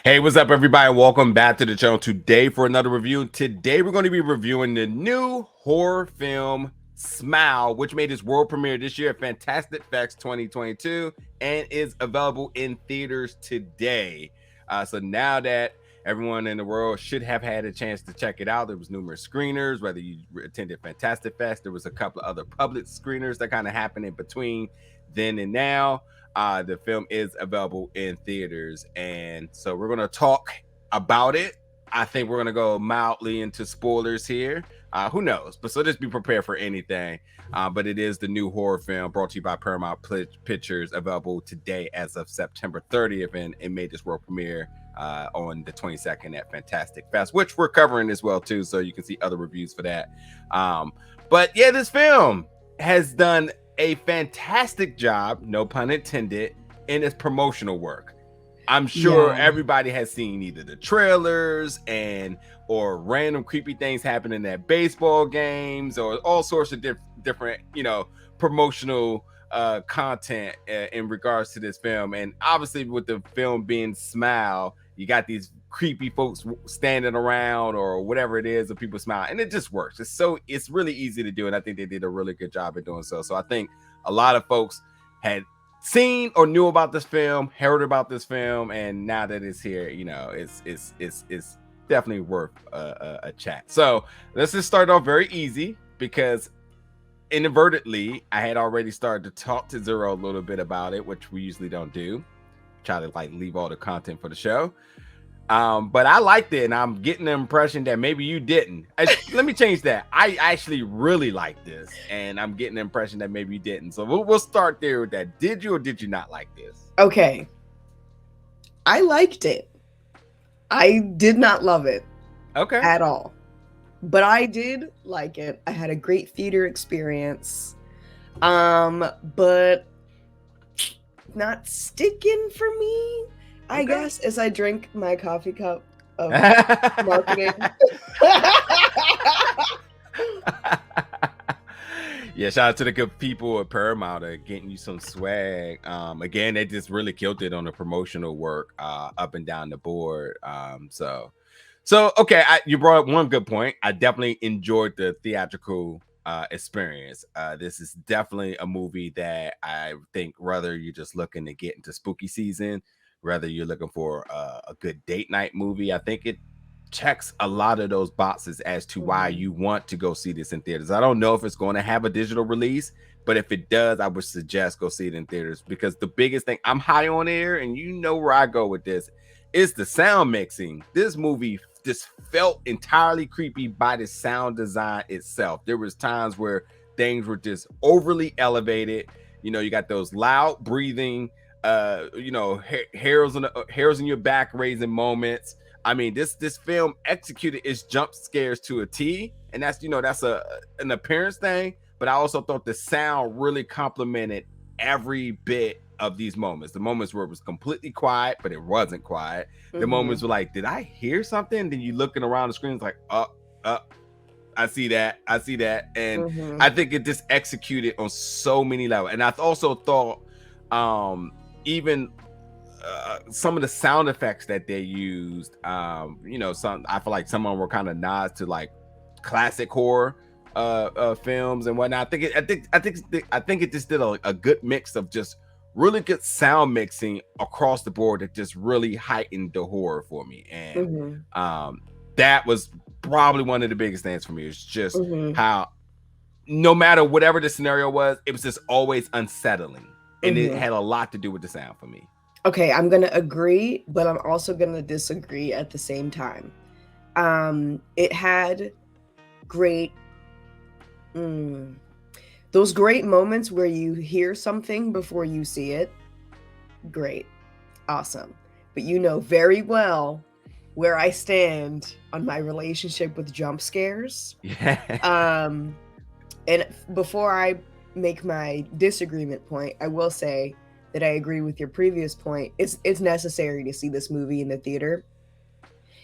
Hey, what's up, everybody? Welcome back to the channel today for another review. Today, we're going to be reviewing the new horror film Smile, which made its world premiere this year at Fantastic Fest 2022 and is available in theaters today. So now that everyone in the world should have had a chance to check it out, there was numerous screeners, whether you attended Fantastic Fest, there was a couple of other public screeners that kind of happened in between then and now. The film is available in theaters, and so we're going to talk about it. I think we're going to go mildly into spoilers here. Who knows? But so just be prepared for anything. But it is the new horror film brought to you by Paramount Pictures, available today as of September 30th, and it made this world premiere on the 22nd at Fantastic Fest, which we're covering as well too, so you can see other reviews for that. But yeah, this film has done a fantastic job, no pun intended, in its promotional work. I'm sure everybody has seen either the trailers or random creepy things happening at baseball games, or all sorts of different, promotional content in regards to this film. And obviously, with the film being Smile, you got these creepy folks standing around or whatever it is, of people smile, and it just works. It's really easy to do, and I think they did a really good job at doing so. So I think a lot of folks had seen or knew about this film, heard about this film, and now that it's here, it's definitely worth a chat. So let's just start off very easy, because inadvertently I had already started to talk to Zero a little bit about it, which we usually don't do. Try to leave all the content for the show. But I liked it, and I'm getting the impression that maybe you didn't. Let me change that. I actually really liked this, and I'm getting the impression that maybe you didn't. So we'll start there with that. Did you or did you not like this? Okay. I liked it. I did not love it. Okay. At all. But I did like it. I had a great theater experience. But not sticking for me, I guess, as I drink my coffee cup of marketing. Yeah, shout out to the good people at Paramount getting you some swag. Again, they just really killed it on the promotional work up and down the board. So okay, you brought up one good point. I definitely enjoyed the theatrical experience. This is definitely a movie that I think, whether you're just looking to get into spooky season, whether you're looking for a good date night movie, I think it checks a lot of those boxes as to why you want to go see this in theaters. I don't know if it's going to have a digital release, but if it does, I would suggest go see it in theaters, because the biggest thing, I'm high on air, and you know where I go with this, is the sound mixing. This movie just felt entirely creepy by the sound design itself. There was times where things were just overly elevated. You got those loud breathing, hairs in your back raising moments. I mean, this film executed its jump scares to a T, and that's an appearance thing. But I also thought the sound really complemented every bit of these moments. The moments where it was completely quiet, but it wasn't quiet. The moments were like, did I hear something? Then you looking around the screen, it's like, I see that. And I think it just executed on so many levels. And I also thought even some of the sound effects that they used, I feel like some of them were kind of nods to like classic horror films and whatnot. I think it just did a good mix of just really good sound mixing across the board that just really heightened the horror for me. And that was probably one of the biggest things for me. It's just how, no matter whatever the scenario was, it was just always unsettling, and it had a lot to do with the sound for me. Okay, I'm gonna agree, but I'm also gonna disagree at the same time. It had great those great moments where you hear something before you see it. Great. Awesome. But you know very well where I stand on my relationship with jump scares. Yeah. And before I make my disagreement point, I will say that I agree with your previous point. It's necessary to see this movie in the theater.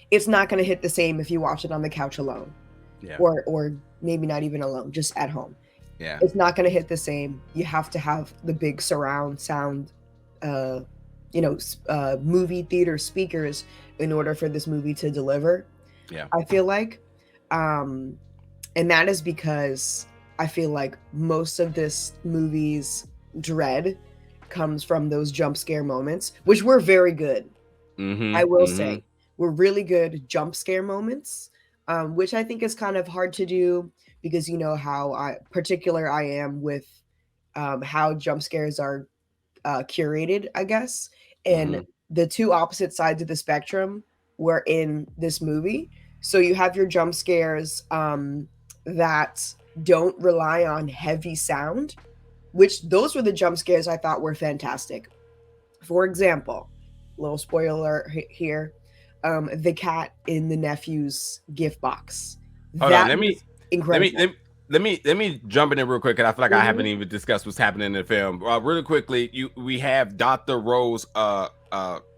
It's not going to hit the same if you watch it on the couch alone. Yeah. Or maybe not even alone, just at home. Yeah. It's not going to hit the same. You have to have the big surround sound movie theater speakers in order for this movie to deliver. Yeah. I feel like, and that is because I feel like most of this movie's dread comes from those jump scare moments, which were very good. I will say were really good jump scare moments, which I think is kind of hard to do because you know how particular I am with how jump scares are curated, I guess. And the two opposite sides of the spectrum were in this movie. So you have your jump scares that don't rely on heavy sound, which those were the jump scares I thought were fantastic. For example, little spoiler here, the cat in the nephew's gift box. Hold on, That was incredible. let me jump in there real quick, because I feel like I haven't even discussed what's happening in the film. Really quickly, we have Dr. Rose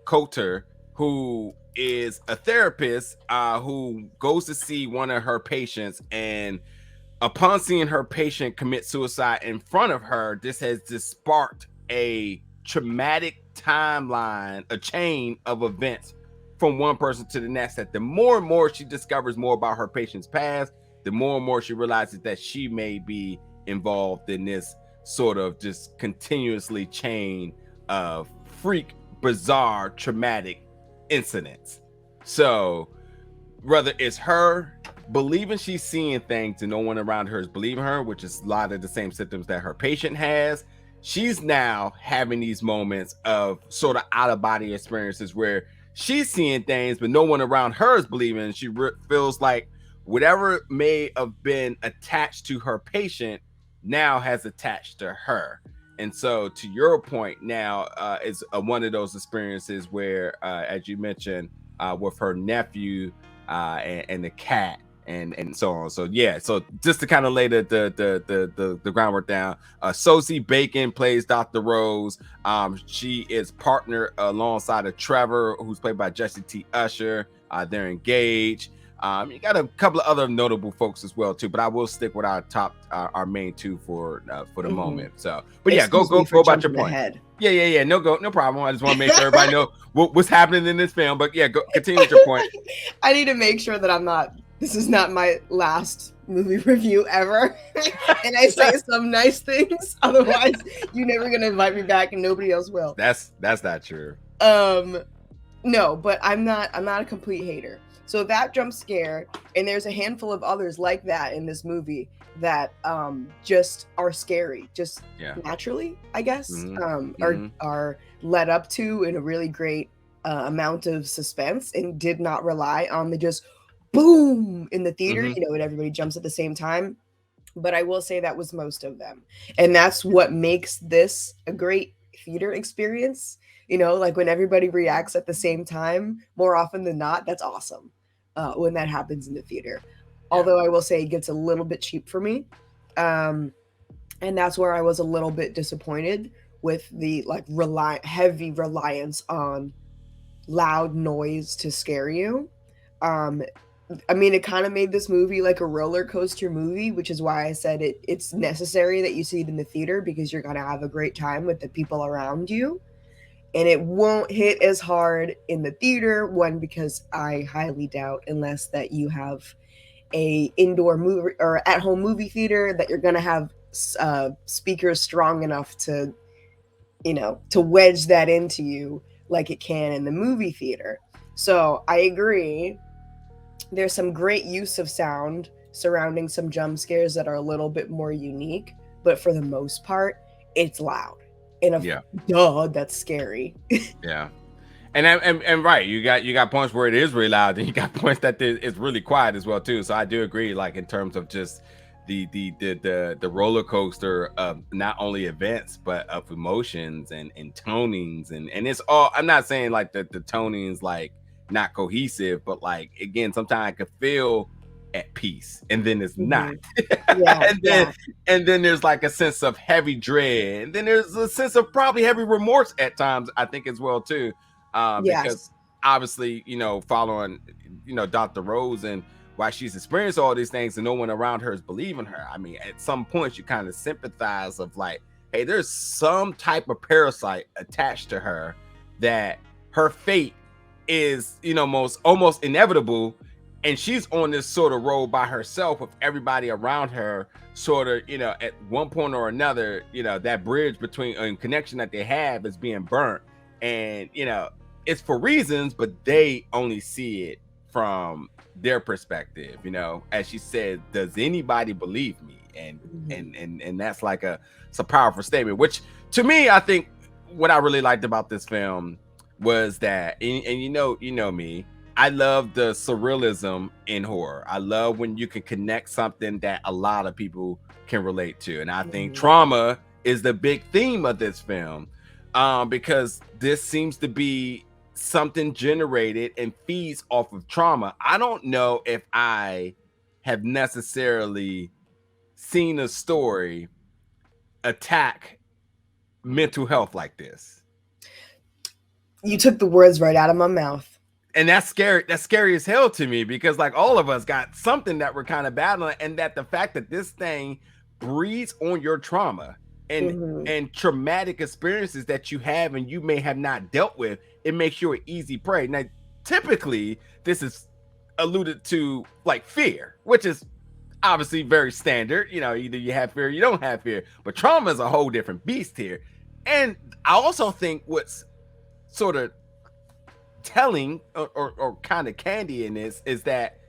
Cotter, who is a therapist who goes to see one of her patients, and upon seeing her patient commit suicide in front of her, this has just sparked a traumatic timeline, a chain of events from one person to the next, that the more and more she discovers more about her patient's past, the more and more she realizes that she may be involved in this sort of just continuously chain of freak, bizarre, traumatic incidents. So whether it's her believing she's seeing things and no one around her is believing her, which is a lot of the same symptoms that her patient has, she's now having these moments of sort of out-of-body experiences where she's seeing things, but no one around her is believing. She feels like whatever may have been attached to her patient now has attached to her. And so to your point now, is one of those experiences where, as you mentioned, with her nephew and the cat, and so on. So yeah, so just to kind of lay the groundwork down, Sosie Bacon plays Dr. Rose. She is partnered alongside of Trevor, who's played by Jessie Usher. They're engaged. You got a couple of other notable folks as well too, but I will stick with our main two for the moment. So, but yeah, go about your point. Ahead. Yeah. No problem. I just want to make sure everybody know what's happening in this film. But yeah, continue with your point. I need to make sure that this is not my last movie review ever, and I say some nice things. Otherwise, you're never gonna invite me back, and nobody else will. That's not true. No, but I'm not a complete hater. So that jump scare, and there's a handful of others like that in this movie that just are scary, just naturally, I guess, are led up to in a really great amount of suspense, and did not rely on the just boom in the theater, when everybody jumps at the same time. But I will say that was most of them. And that's what makes this a great theater experience. Like when everybody reacts at the same time, more often than not, that's awesome when that happens in the theater. Although I will say it gets a little bit cheap for me. And that's where I was a little bit disappointed with the heavy reliance on loud noise to scare you. It kind of made this movie like a roller coaster movie, which is why I said it's necessary that you see it in the theater, because you're going to have a great time with the people around you. And it won't hit as hard in the theater, one, because I highly doubt, unless that you have a indoor movie or at-home movie theater, that you're going to have speakers strong enough to wedge that into you like it can in the movie theater. So I agree. There's some great use of sound surrounding some jump scares that are a little bit more unique, but for the most part, it's loud. And that's scary. Yeah. And right, you got points where it is really loud, and you got points that it's really quiet as well too. So I do agree, like in terms of just the roller coaster of not only events but of emotions and tonings, and it's all, I'm not saying like the tonings like not cohesive, but like again, sometimes I could feel at peace and then it's not. And then there's like a sense of heavy dread, and then there's a sense of probably heavy remorse at times, I think, as well too. Because obviously, following, Dr. Rose, and why she's experienced all these things and no one around her is believing her. I mean, at some point you kind of sympathize of like, hey, there's some type of parasite attached to her, that her fate is, you know, almost inevitable, and she's on this sort of road by herself with everybody around her, sort of, you know, at one point or another, you know, that bridge between and connection that they have is being burnt, and you know, it's for reasons, but they only see it from their perspective. You know, as she said, does anybody believe me? And and that's like it's a powerful statement, which to me, I think what I really liked about this film was that, and you know me, I love the surrealism in horror. I love when you can connect something that a lot of people can relate to, and I think trauma is the big theme of this film, because this seems to be something generated and feeds off of trauma. I don't know if I have necessarily seen a story attack mental health like this. You took the words right out of my mouth. And that's scary. That's scary as hell to me, because like all of us got something that we're kind of battling, and that the fact that this thing breeds on your trauma and traumatic experiences that you have and you may have not dealt with, it makes you an easy prey. Now, typically, this is alluded to like fear, which is obviously very standard. You know, either you have fear or you don't have fear, but trauma is a whole different beast here. And I also think what's sort of telling or kind of candy in this is that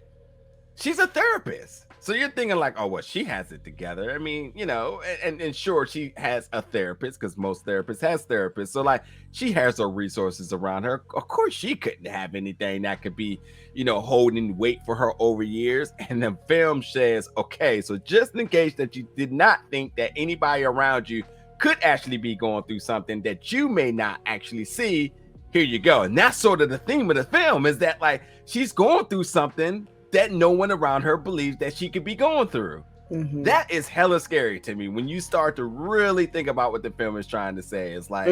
she's a therapist. So you're thinking like, oh, well, she has it together. I mean, you know, and sure, she has a therapist, because most therapists has therapists. So like, she has her resources around her. Of course, she couldn't have anything that could be, you know, holding weight for her over years. And the film says, okay, so just in case that you did not think that anybody around you could actually be going through something that you may not actually see, here you go. And that's sort of the theme of the film, is that like she's going through something that no one around her believes that she could be going through. That is hella scary to me when you start to really think about what the film is trying to say. It's like,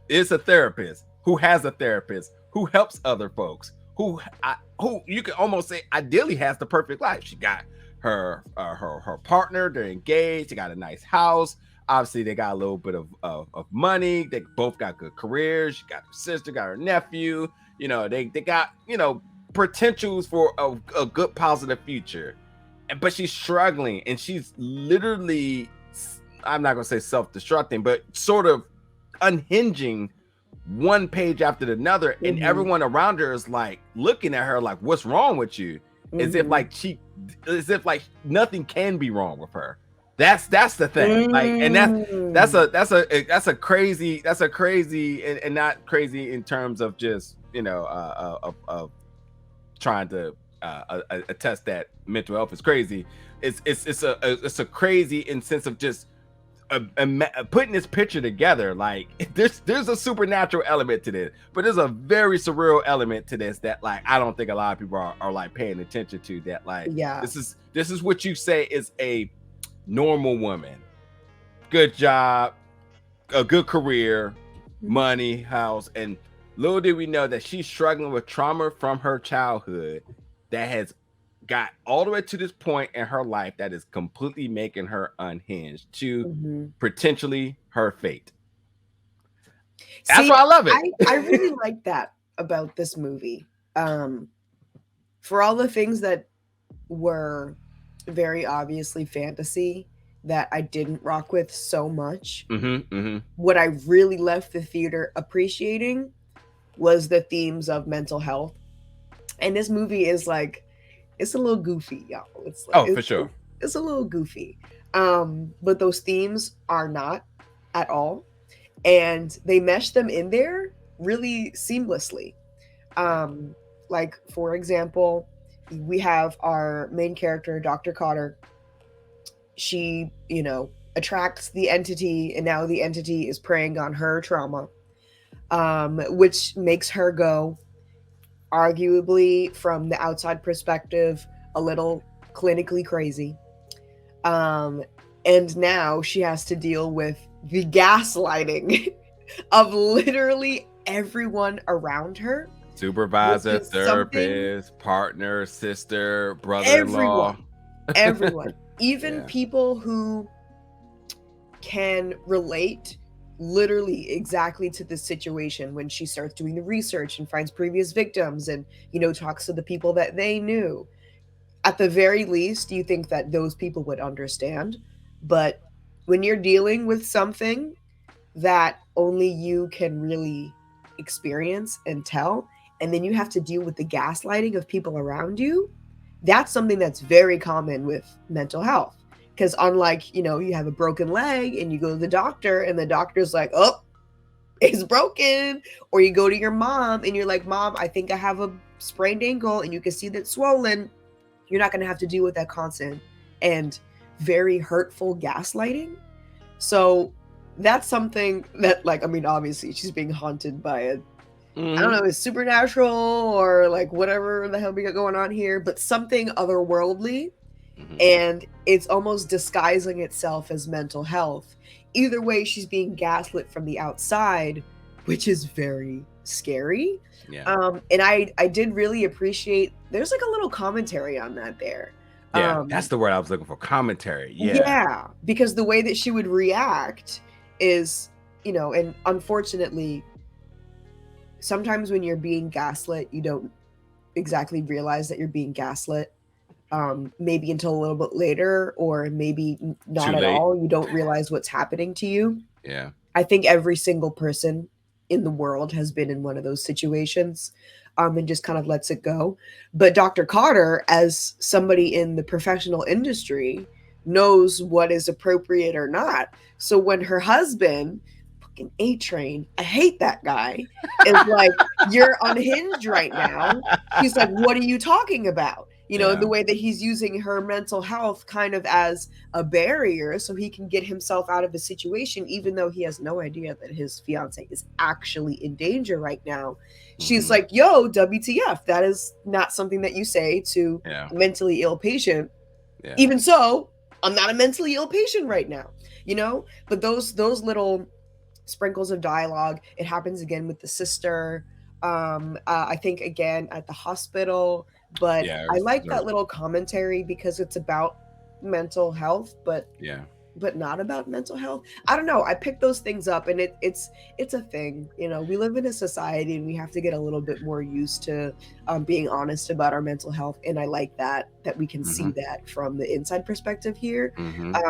it's a therapist who has a therapist who helps other folks, who you can almost say ideally has the perfect life. She got her partner, they're engaged, they got a nice house. Obviously, they got a little bit of money. They both got good careers. She got her sister, got her nephew. You know, they got, you know, potentials for a good positive future. But she's struggling, and she's literally, I'm not gonna say self-destructing, but sort of unhinging one page after another, and everyone around her is like looking at her like, what's wrong with you? As if like nothing can be wrong with her. That's the thing. Like, and that's a crazy and not crazy in terms of just, you know, of trying to attest that mental health is crazy. It's a crazy in sense of just putting this picture together. Like, there's a supernatural element to this, but there's a very surreal element to this that like I don't think a lot of people are like paying attention to. That like, this is what you say is a normal woman, good job, a good career, money, house, and little did we know that she's struggling with trauma from her childhood that has got all the way to this point in her life that is completely making her unhinged to potentially her fate. That's why I love it. I really like that about this movie. For all the things that were very obviously fantasy that I didn't rock with so much, what I really left the theater appreciating was the themes of mental health. And this movie is like, it's a little goofy, y'all. It's like, for sure. It's a little goofy. But those themes are not at all. And they mesh them in there really seamlessly. Like, for example, we have our main character, Dr. Cotter. She, you know, attracts the entity, and now the entity is preying on her trauma, which makes her go, arguably from the outside perspective, a little clinically crazy. And now she has to deal with the gaslighting of literally everyone around her. Supervisor, therapist, partner, sister, brother-in-law. Everyone. Even people who can relate literally exactly to this situation when she starts doing the research and finds previous victims and, you know, talks to the people that they knew. At the very least, you think that those people would understand. But when you're dealing with something that only you can really experience and tell, and then you have to deal with the gaslighting of people around you, that's something that's very common with mental health. Because unlike, you know, you have a broken leg and you go to the doctor and the doctor's like, oh, it's broken. Or you go to your mom and you're like, Mom, I think I have a sprained ankle, and you can see that it's swollen. You're not going to have to deal with that constant and very hurtful gaslighting. So that's something that, like, I mean, obviously she's being haunted by a, I don't know, it's supernatural or like whatever the hell we got going on here, but something otherworldly. And it's almost disguising itself as mental health. Either way, she's being gaslit from the outside, which is very scary. Yeah. And I did really appreciate, there's like a little commentary on that there. Yeah, that's the word I was looking for. Commentary. Yeah. Yeah, because the way that she would react is, you know, and unfortunately, sometimes when you're being gaslit, you don't exactly realize that you're being gaslit. Maybe until a little bit later, or maybe not at all. You don't realize what's happening to you. Yeah. I think every single person in the world has been in one of those situations, and just kind of lets it go. But Dr. Cotter, as somebody in the professional industry, knows what is appropriate or not. So when her husband, fucking A-Train, I hate that guy, is like, you're unhinged right now. He's like, what are you talking about? You know, the way that he's using her mental health kind of as a barrier so he can get himself out of a situation, even though he has no idea that his fiance is actually in danger right now. She's like, yo, WTF, that is not something that you say to a mentally ill patient. Even so, I'm not a mentally ill patient right now, you know? But those little sprinkles of dialogue, it happens again with the sister. I think again at the hospital. But I like that little commentary because it's about mental health, but not about mental health. I don't know. I picked those things up, and it's a thing. You know, we live in a society, and we have to get a little bit more used to being honest about our mental health. And I like that we can see that from the inside perspective here,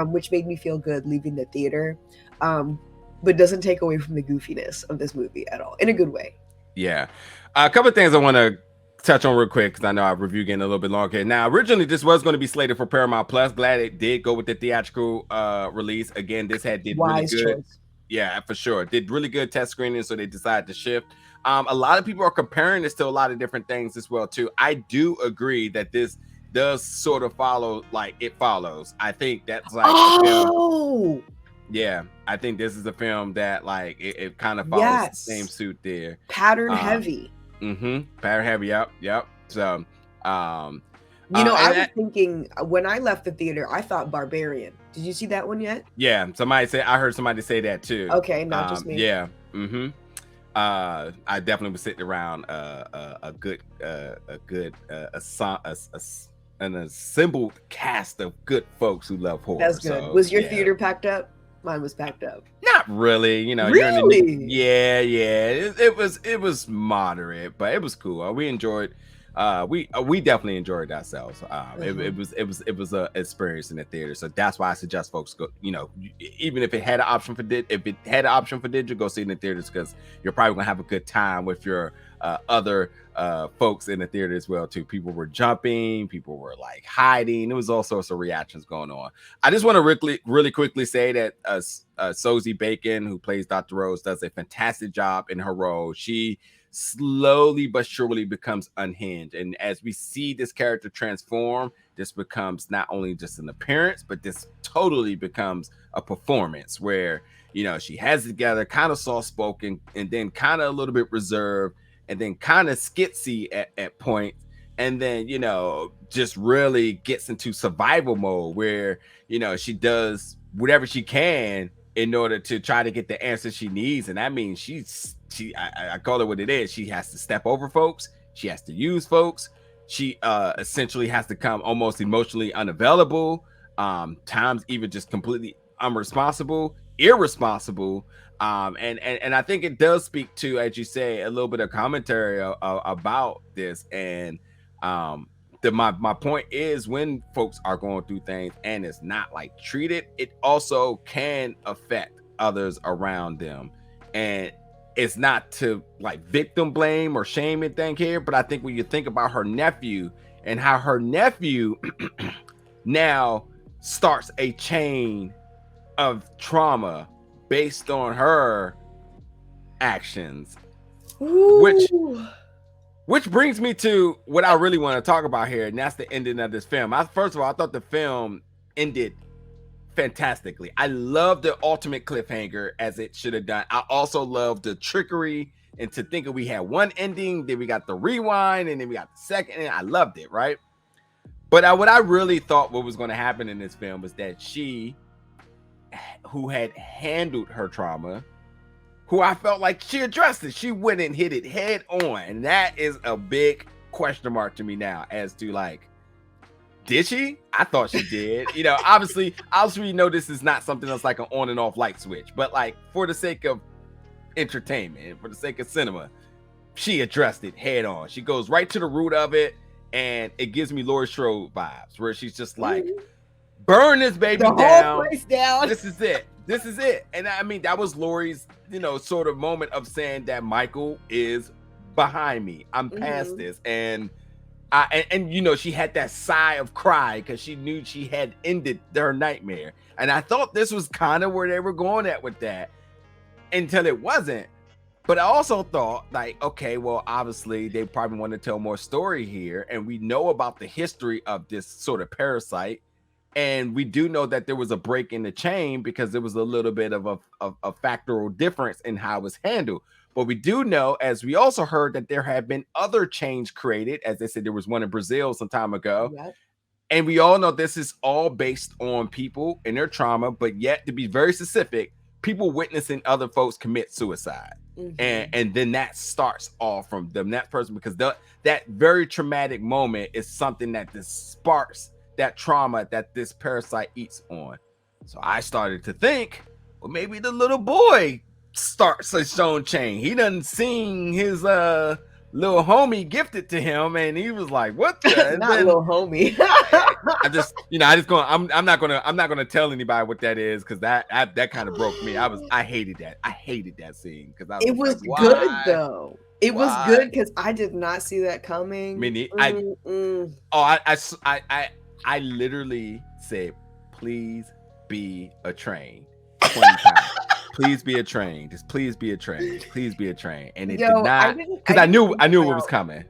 which made me feel good leaving the theater, but doesn't take away from the goofiness of this movie at all, in a good way. Yeah, a couple of things I want to touch on real quick because I know our review getting a little bit longer. Now, originally this was going to be slated for Paramount Plus. Glad it did go with the theatrical release. Again, this did wise really good. Choice. Yeah, for sure. Did really good test screening, so they decided to shift. A lot of people are comparing this to a lot of different things as well too. I do agree that this does sort of follow like It Follows. I think that's like yeah, I think this is a film that like it kind of follows the same suit there. Pattern heavy. Pattern heavy. Yep. So, you know, I was thinking when I left the theater, I thought Barbarian. Did you see that one yet? Yeah, I heard somebody say that too. Okay, not just me. Yeah. I definitely was sitting around an assembled cast of good folks who love horror. That's good. So, was your theater packed up? Mine was packed up. Not really, you know. Really? Yeah. It was moderate, but it was cool. We enjoyed. We definitely enjoyed ourselves. It was a experience in the theater. So that's why I suggest folks go. You know, even if it had an option for digital, go see it in the theaters because you're probably gonna have a good time with your other folks in the theater as well too. People were jumping, people were like hiding. There was all sorts of reactions going on. I just want to really quickly say that Sosie Bacon, who plays Dr. Rose, does a fantastic job in her role. She slowly but surely becomes unhinged, and as we see this character transform, this becomes not only just an appearance, but this totally becomes a performance where, you know, she has it together, kind of soft-spoken, and then kind of a little bit reserved, and then kind of skitsy at points, and then, you know, just really gets into survival mode where, you know, she does whatever she can in order to try to get the answer she needs. And that means I call it what it is. She has to step over folks. She has to use folks. She essentially has to come almost emotionally unavailable, times even just completely irresponsible, And I think it does speak to, as you say, a little bit of commentary about this. And my point is, when folks are going through things and it's not like treated, it also can affect others around them. And it's not to like victim blame or shame anything here, but I think when you think about her nephew and how her nephew now starts a chain of trauma based on her actions. Ooh. Which brings me to what I really want to talk about here, and that's the ending of this film. First of all, I thought the film ended fantastically. I love the ultimate cliffhanger as it should have done. I also love the trickery into thinking we had one ending, then we got the rewind, and then we got the second. And I loved it, right? But what I really thought what was going to happen in this film was that she, who had handled her trauma, who I felt like she addressed it, she went and hit it head on. And that is a big question mark to me now as to like, did she? I thought she did. You know, obviously we know this is not something that's like an on and off light switch, but like for the sake of entertainment, for the sake of cinema, she addressed it head on. She goes right to the root of it, and it gives me Laurie Strode vibes, where she's just like, burn this baby the down. whole place down. This is it. This is it. And I mean, that was Laurie's, you know, sort of moment of saying that Michael is behind me. I'm past this. And you know, she had that sigh of cry because she knew she had ended her nightmare. And I thought this was kind of where they were going at with that until it wasn't. But I also thought, like, okay, well, obviously they probably want to tell more story here. And we know about the history of this sort of parasite. And we do know that there was a break in the chain because there was a little bit of a factoral difference in how it was handled. But we do know, as we also heard, that there have been other chains created. As they said, there was one in Brazil some time ago. Yep. And we all know this is all based on people and their trauma. But yet, to be very specific, people witnessing other folks commit suicide. And then that starts off from them, that person, because that very traumatic moment is something that just sparks that trauma that this parasite eats on. So I started to think, well, maybe the little boy starts his own chain. He done seen his little homie gifted to him, and he was like, "What the?" Not then, little homie. I'm not gonna tell anybody what that is because that kind of broke me. I hated that scene because it was like, good though. It was good because I did not see that coming. I literally said, please be a train 20 times. Please be a train. Just please be a train. Please be a train. And it did not, because I knew what was coming.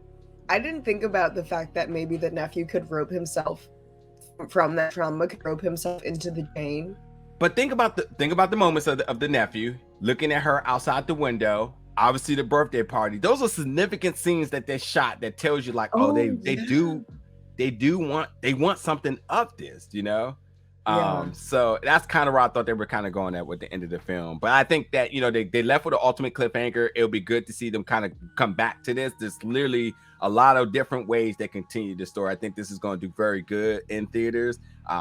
I didn't think about the fact that maybe the nephew could rope himself from that trauma, could rope himself into the chain. But think about the moments of the nephew looking at her outside the window. Obviously, the birthday party. Those are significant scenes that they shot that tells you like, they want something of this, you know? So that's kind of where I thought they were kind of going at with the end of the film. But I think that, you know, they left with an ultimate cliffhanger. It'll be good to see them kind of come back to this. There's literally a lot of different ways they continue the story. I think this is going to do very good in theaters.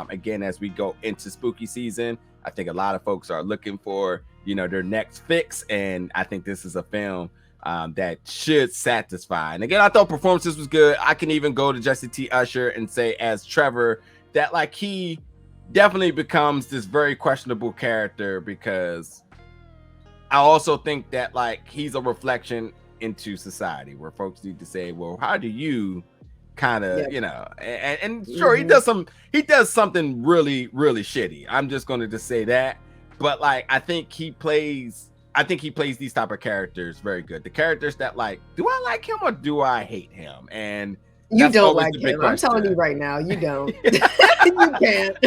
Again, as we go into spooky season, I think a lot of folks are looking for, you know, their next fix. And I think this is a film that should satisfy. And again, I thought performances was good. I can even go to Jessie T. Usher and say as Trevor that like he definitely becomes this very questionable character, because I also think that like he's a reflection into society where folks need to say, well, how do you kind of, you know, and sure, he does something really, really shitty. I'm just going to just say that. But like, I think he plays these type of characters very good. The characters that like, do I like him or do I hate him? And you don't like him. I'm telling you right now, you don't. You can't.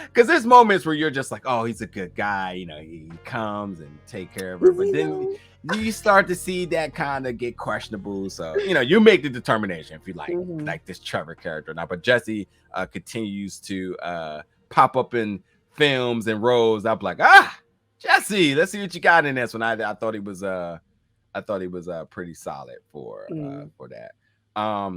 Because there's moments where you're just like, oh, he's a good guy. You know, he comes and take care of her. But then you start to see that kind of get questionable. So, you know, you make the determination if you like this Trevor character or not. But Jessie continues to pop up in films and roles. I'm like, Jessie, let's see what you got in this one. I thought he was pretty solid for that.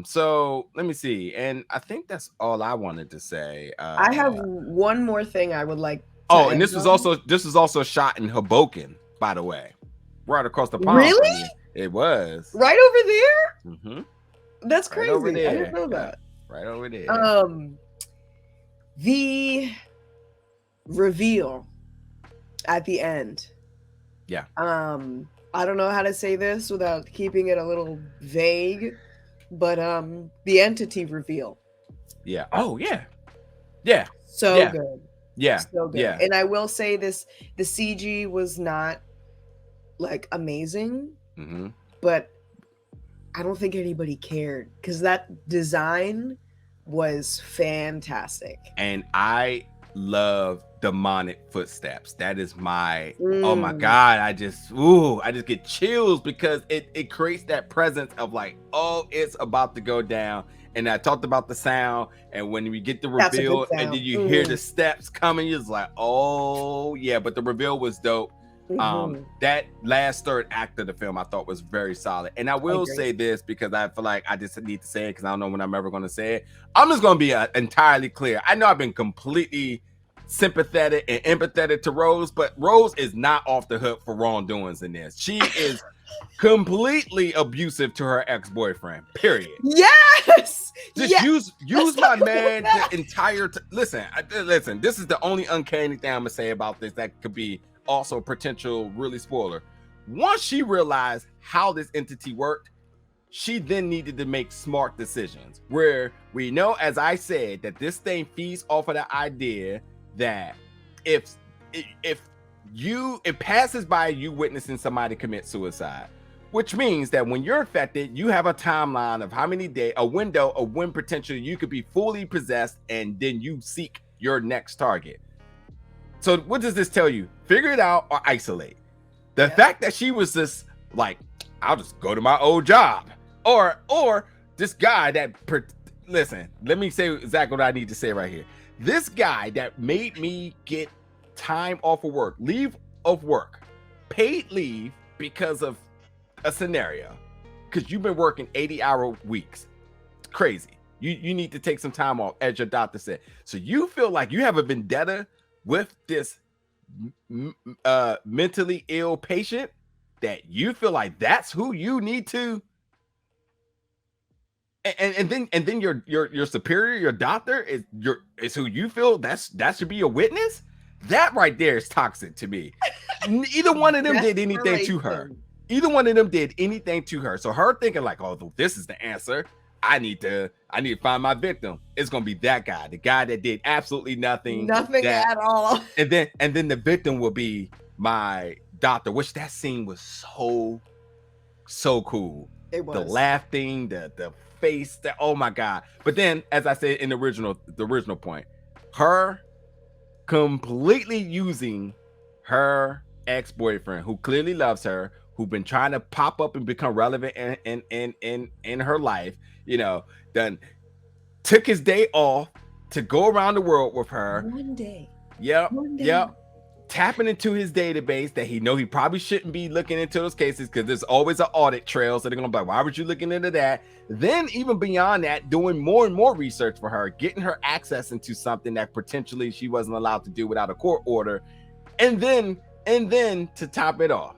So let me see, and I think that's all I wanted to say. I have one more thing I would like Oh, and this was also shot in Hoboken, by the way, right across the pond. Really? From you. It was right over there. That's right crazy. over I there. didn't know that. Right over there. The reveal at the end. Yeah. I don't know how to say this without keeping it a little vague, but the entity reveal. Yeah. Oh yeah. Yeah. So yeah. good. Yeah. So good. Yeah. And I will say this: the CG was not like amazing, but I don't think anybody cared because that design was fantastic. And I love demonic footsteps. That is my oh my god. I just get chills because it creates that presence of like, oh, it's about to go down. And I talked about the sound, and when we get the reveal and then you hear the steps coming, you're just like, oh yeah. But the reveal was dope. That last third act of the film I thought was very solid. And I will say this because I feel like I just need to say it because I don't know when I'm ever going to say it. I'm just going to be entirely clear. I know I've been completely sympathetic and empathetic to Rose, but Rose is not off the hook for wrongdoings in this. She is completely abusive to her ex-boyfriend, period. Yes. Just use my man the entire listen, this is the only uncanny thing I'm gonna say about this that could be also potential really spoiler. Once she realized how this entity worked, she then needed to make smart decisions where we know, as I said, that this thing feeds off of the idea that if it passes by you witnessing somebody commit suicide, which means that when you're affected, you have a timeline of how many days, a window of when potentially you could be fully possessed, and then you seek your next target. So what does this tell you? Figure it out or isolate. The fact that she was just like, I'll just go to my old job, or this guy that listen, let me say exactly what I need to say right here. This guy that made me get time off of work, leave of work, paid leave because of a scenario, because you've been working 80-hour weeks. It's crazy. You need to take some time off, as your doctor said. So you feel like you have a vendetta with this mentally ill patient that you feel like that's who you need to, and then your superior, your doctor is who you feel that should be a witness. That right there is toxic to me. Either one of them did anything to her. Either one of them did anything to her. So her thinking like, oh, this is the answer. I need to find my victim. It's gonna be that guy, the guy that did absolutely nothing at all. And then the victim will be my doctor. Which that scene was so cool. It was. The laughing, the face, that oh my god. But then, as I said in the original point, her completely using her ex-boyfriend, who clearly loves her, who've been trying to pop up and become relevant in her life, then took his day off to go around the world with her. One day. Yep. Tapping into his database that he probably shouldn't be looking into those cases because there's always an audit trail. So they're gonna be like, why were you looking into that? Then even beyond that, doing more and more research for her, getting her access into something that potentially she wasn't allowed to do without a court order. And then to top it off,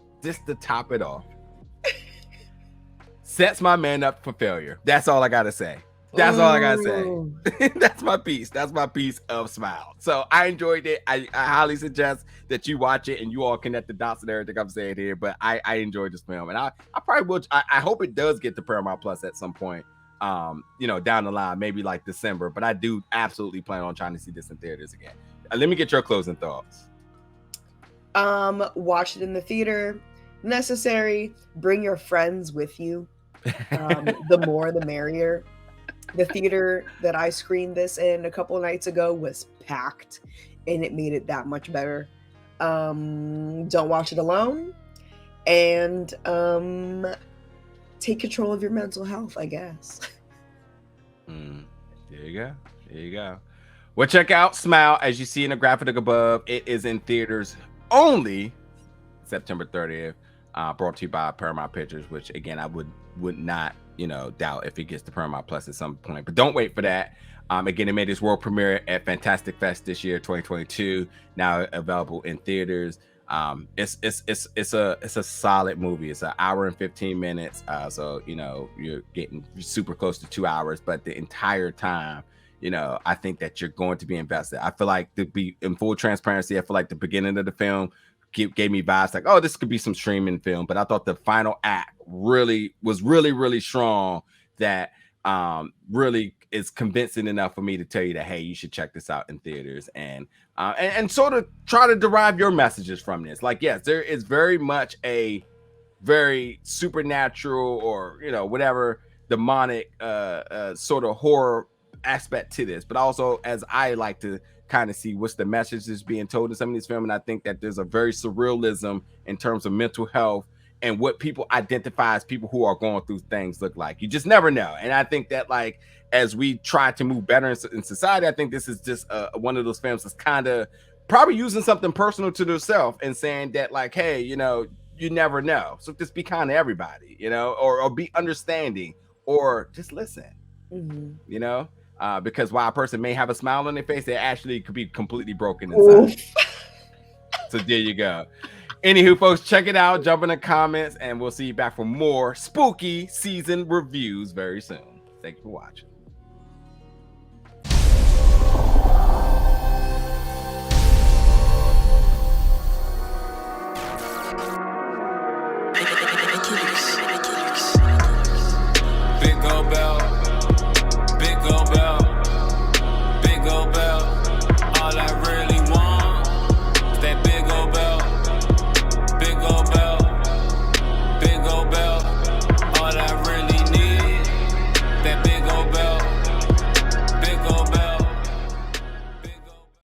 sets my man up for failure. That's all I gotta say. That's all I gotta say. That's my piece. That's my piece of Smile. So I enjoyed it. I highly suggest that you watch it and you all connect the dots and everything I'm saying here. But I enjoyed this film, and I probably will. I hope it does get to Paramount Plus at some point. Down the line, maybe like December. But I do absolutely plan on trying to see this in theaters again. Let me get your closing thoughts. Watch it in the theater. Necessary. Bring your friends with you. The more, the merrier. The theater that I screened this in a couple of nights ago was packed, and it made it that much better. Don't watch it alone, and take control of your mental health, I guess. There you go. Well, check out Smile, as you see in the graphic above. It is in theaters only September 30th. Brought to you by Paramount Pictures, which again I would not doubt if it gets to Paramount Plus at some point, but don't wait for that. Again, it made its world premiere at Fantastic Fest this year, 2022. Now available in theaters. It's a solid movie. It's an hour and 15 minutes. So you're getting super close to 2 hours, but the entire time, I think that you're going to be invested. I feel like, to be in full transparency, I feel like the beginning of the film gave me vibes like, oh, this could be some streaming film, but I thought the final act was really strong, that really is convincing enough for me to tell you that, hey, you should check this out in theaters, and sort of try to derive your messages from this. Like, yes, there is very much a very supernatural or whatever demonic sort of horror aspect to this, but also, as I like to kind of see what's the message that's being told in some of these films, and I think that there's a very surrealism in terms of mental health and what people identify as people who are going through things look like. You just never know. And I think that, like, as we try to move better in society, I think this is just one of those films that's kind of probably using something personal to themselves and saying that, like, hey, you never know, so just be kind to everybody, or be understanding, or just listen. Because while a person may have a smile on their face, they actually could be completely broken inside. So there you go. Anywho, folks, check it out. Jump in the comments, and we'll see you back for more spooky season reviews very soon. Thanks for watching.